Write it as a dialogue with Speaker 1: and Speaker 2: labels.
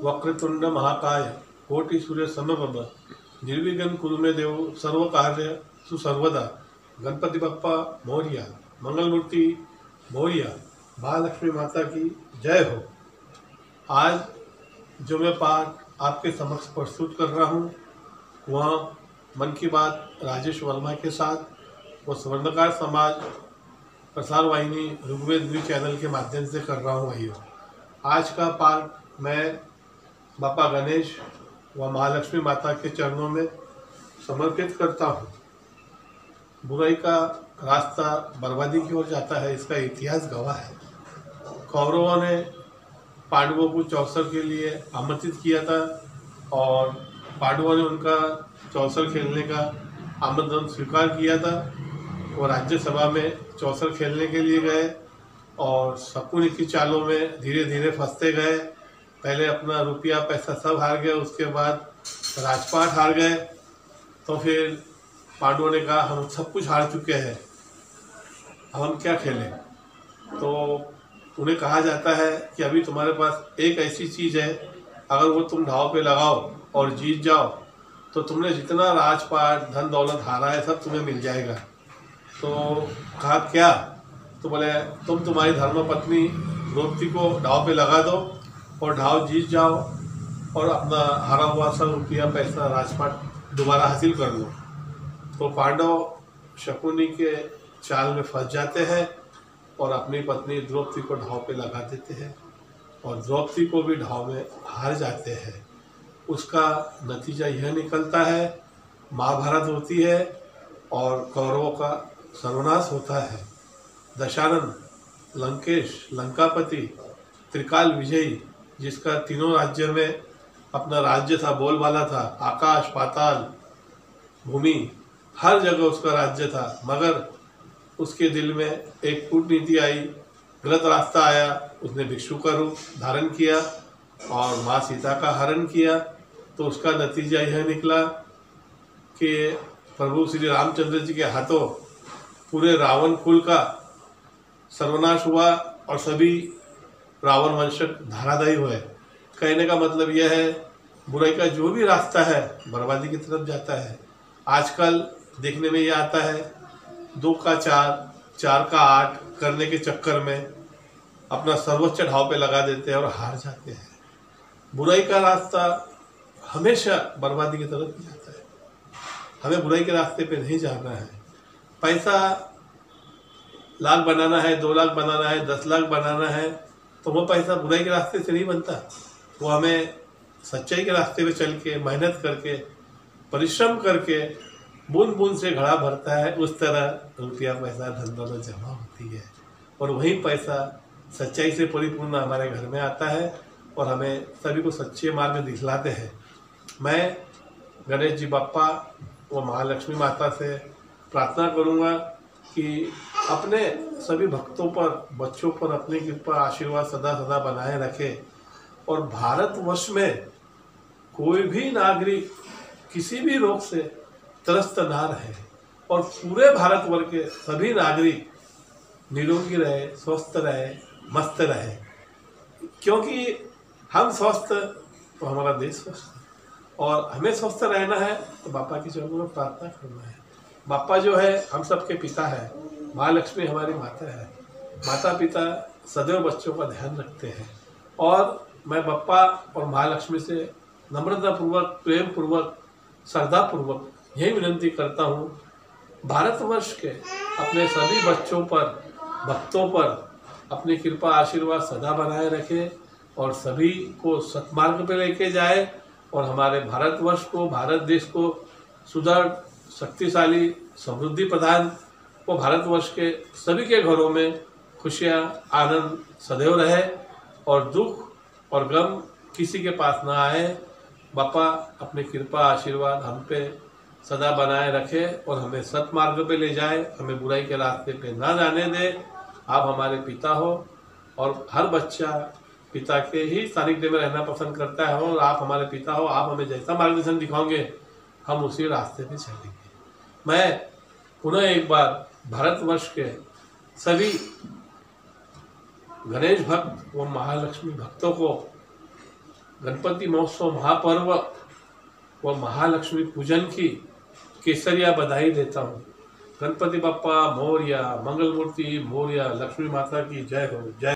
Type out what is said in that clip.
Speaker 1: वक्रतुंड महाकाय कोटि सूर्य समप्रभ निर्विघ्न कुरु मे देव सर्व कार्य सुसर्वदा। गणपति बप्पा मोरिया, मंगलमूर्ति मोरिया, महालक्ष्मी माता की जय हो। आज जो मैं पाठ आपके समक्ष प्रस्तुत कर रहा हूँ वह मन की बात राजेश वर्मा के साथ वो स्वर्णकार समाज प्रसार वाहिनी ऋग्वेद न्यूज चैनल के माध्यम से कर रहा हूँ। भाइयों, आज का पाठ मैं बापा गणेश व महालक्ष्मी माता के चरणों में समर्पित करता हूँ। बुराई का रास्ता बर्बादी की ओर जाता है, इसका इतिहास गवाह है। कौरवों ने पांडवों को चौसर के लिए आमंत्रित किया था और पांडवों ने उनका चौसर खेलने का आमंत्रण स्वीकार किया था। वो राज्यसभा में चौसर खेलने के लिए गए और शकुनी की चालों में धीरे धीरे फंसते गए। पहले अपना रुपया पैसा सब हार गए, उसके बाद राजपाट हार गए। तो फिर पांडवों ने कहा हम सब कुछ हार चुके हैं, अब हम क्या खेलें। तो उन्हें कहा जाता है कि अभी तुम्हारे पास एक ऐसी चीज़ है, अगर वो तुम दांव पे लगाओ और जीत जाओ तो तुमने जितना राजपाट धन दौलत हारा है सब तुम्हें मिल जाएगा। तो कहा क्या? तो बोले तुम तुम्हारी धर्मपत्नी द्रौपदी को दांव पे लगा दो और दांव जीत जाओ और अपना हारा हुआ सब रुपया पैसा राजपाट दोबारा हासिल कर लो। तो पांडव शकुनी के चाल में फंस जाते हैं और अपनी पत्नी द्रौपदी को दांव पे लगा देते हैं और द्रौपदी को भी दांव में हार जाते हैं। उसका नतीजा यह निकलता है, महाभारत होती है और कौरवों का सर्वनाश होता है। दशानन, लंकेश, लंकापति, त्रिकाल विजयी, जिसका तीनों राज्य में अपना राज्य था, बोलबाला था, आकाश पाताल भूमि हर जगह उसका राज्य था, मगर उसके दिल में एक कूटनीति आई, गलत रास्ता आया। उसने भिक्षु का रूप धारण किया और माँ सीता का हरण किया। तो उसका नतीजा यह निकला कि प्रभु श्री रामचंद्र जी के हाथों पूरे रावण कुल का सर्वनाश हुआ और सभी रावण वंशक धराशायी हुए। कहने का मतलब यह है, बुराई का जो भी रास्ता है बर्बादी की तरफ जाता है। आजकल देखने में यह आता है, 2 का 4, 4 का 8 करने के चक्कर में अपना सर्वोच्च दांव पे लगा देते हैं और हार जाते हैं। बुराई का रास्ता हमेशा बर्बादी की तरफ जाता है। हमें बुराई के रास्ते पे नहीं जाना है। पैसा लाख बनाना है, 2 लाख बनाना है, 10 लाख बनाना है, तो वो पैसा बुराई के रास्ते से नहीं बनता। वो हमें सच्चाई के रास्ते पे चल के मेहनत करके परिश्रम करके बूंद बूंद से घड़ा भरता है। उस तरह रुपया पैसा धन दौलत जमा होती है और वही पैसा सच्चाई से परिपूर्ण हमारे घर में आता है और हमें सभी को सच्चे मार्ग दिखलाते हैं। मैं गणेश जी बाप्पा व महालक्ष्मी माता से प्रार्थना करूंगा कि अपने सभी भक्तों पर, बच्चों पर अपनी कृपा आशीर्वाद सदा सदा बनाए रखे और भारतवर्ष में कोई भी नागरिक किसी भी रोग से त्रस्त ना रहे और पूरे भारतवर्ष के सभी नागरिक निरोगी रहे, स्वस्थ रहे, मस्त रहे। क्योंकि हम स्वस्थ तो हमारा देश स्वस्थ है और हमें स्वस्थ रहना है तो बापा की चरणों में प्रार्थना करना है। बापा जो है हम सबके पिता है, महालक्ष्मी हमारी माता है। माता पिता सदैव बच्चों का ध्यान रखते हैं और मैं बापा और महालक्ष्मी से नम्रतापूर्वक, प्रेम पूर्वक, श्रद्धापूर्वक यही विनंती करता हूँ, भारतवर्ष के अपने सभी बच्चों पर, भक्तों पर अपनी कृपा आशीर्वाद सदा बनाए रखे और सभी को सत्मार्ग पे लेके जाए और हमारे भारतवर्ष को, भारत देश को सुदृढ़, शक्तिशाली, समृद्धि प्रधान वो भारतवर्ष के सभी के घरों में खुशियाँ, आनंद सदैव रहे और दुख और गम किसी के पास ना आए। बापा अपनी कृपा आशीर्वाद हम पे सदा बनाए रखे और हमें सत्मार्ग पे ले जाए, हमें बुराई के रास्ते पे ना जाने दे। आप हमारे पिता हो और हर बच्चा पिता के ही सानिध्य में रहना पसंद करता है और आप हमारे पिता हो, आप हमें जैसा मार्गदर्शन दिखाओगे हम उसी रास्ते पे चलेंगे। मैं पुनः एक बार भारतवर्ष के सभी गणेश भक्त व महालक्ष्मी भक्तों को गणपति महोत्सव महापर्व व महालक्ष्मी पूजन की केसरिया बधाई देता हूँ। गणपति बप्पा मोरया, मंगल मूर्ति मोरया, लक्ष्मी माता की जय हो। जय